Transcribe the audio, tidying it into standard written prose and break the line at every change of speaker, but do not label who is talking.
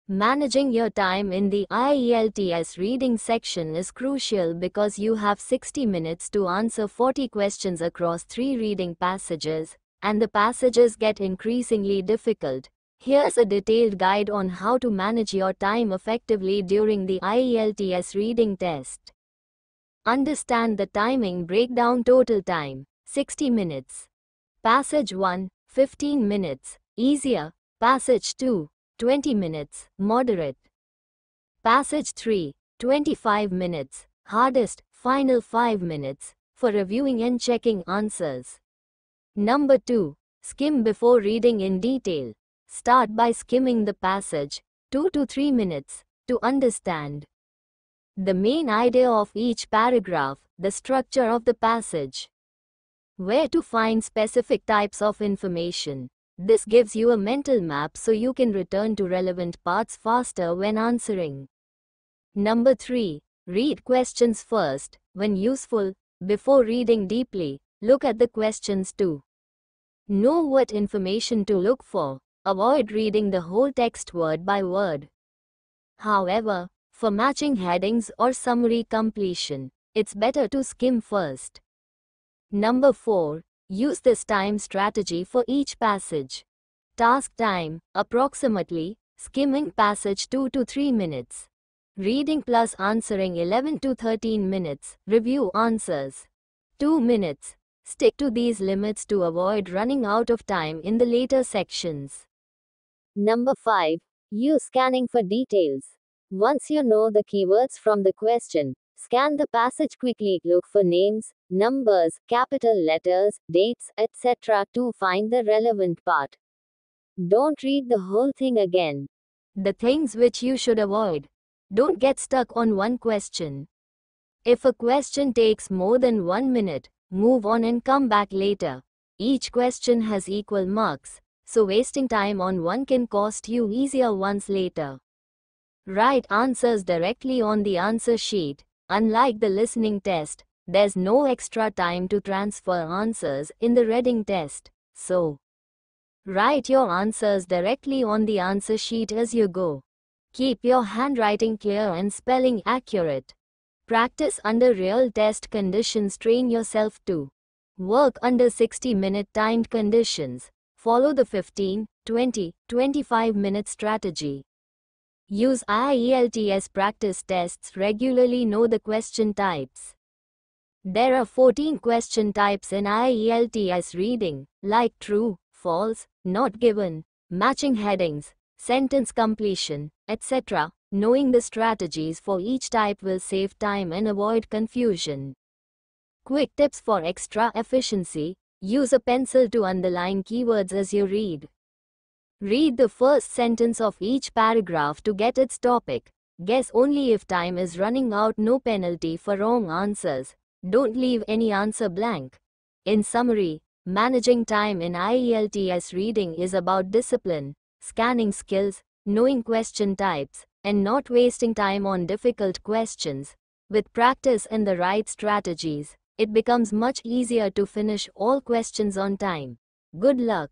Managing your time in the IELTS reading section is crucial because you have 60 minutes to answer 40 questions across 3 reading passages, and the passages get increasingly difficult. Here's a detailed guide on how to manage your time effectively during the IELTS reading test. Understand the timing breakdown. Total time 60 minutes. Passage 1 15 minutes, easier. Passage 2 20 minutes, moderate. Passage 3 25 minutes, hardest. Final 5 minutes for reviewing and checking answers. Number 2. Skim before reading in detail. Start by skimming the passage, 2 to 3 minutes, to understand the main idea of each paragraph, the structure of the passage, where to find specific types of information. This gives you a mental map so you can return to relevant parts faster when answering. Number 3. Read questions first. When useful, before reading deeply, look at the questions too. Know what information to look for. Avoid reading the whole text word by word. However, for matching headings or summary completion, it's better to skim first. Number 4. Use this time strategy for each passage. Task time, approximately, skimming passage 2 to 3 minutes. Reading plus answering 11 to 13 minutes. Review answers 2 minutes. Stick to these limits to avoid running out of time in the later sections. Number 5. Use scanning for details. Once you know the keywords from the question, scan the passage quickly. Look for names, numbers, capital letters, dates, etc. to find the relevant part. Don't read the whole thing again. The things which you should avoid. Don't get stuck on one question. If a question takes more than 1 minute, move on and come back later. Each question has equal marks, so wasting time on one can cost you easier ones later. Write answers directly on the answer sheet. Unlike the listening test, there's no extra time to transfer answers in the reading test, so write your answers directly on the answer sheet as you go. Keep your handwriting clear and spelling accurate. Practice under real test conditions. Train yourself to work under 60-minute timed conditions. Follow the 15, 20, 25-minute strategy. Use IELTS practice tests regularly. Know the question types. There are 14 question types in IELTS reading, like true, false, not given, matching headings, sentence completion, etc. Knowing the strategies for each type will save time and avoid confusion. Quick tips for extra efficiency. Use a pencil to underline keywords as you read. Read the first sentence of each paragraph to get its topic. Guess only if time is running out. No penalty for wrong answers. Don't leave any answer blank. In summary, managing time in IELTS reading is about discipline, scanning skills, knowing question types, and not wasting time on difficult questions. With practice and the right strategies, it becomes much easier to finish all questions on time. Good luck.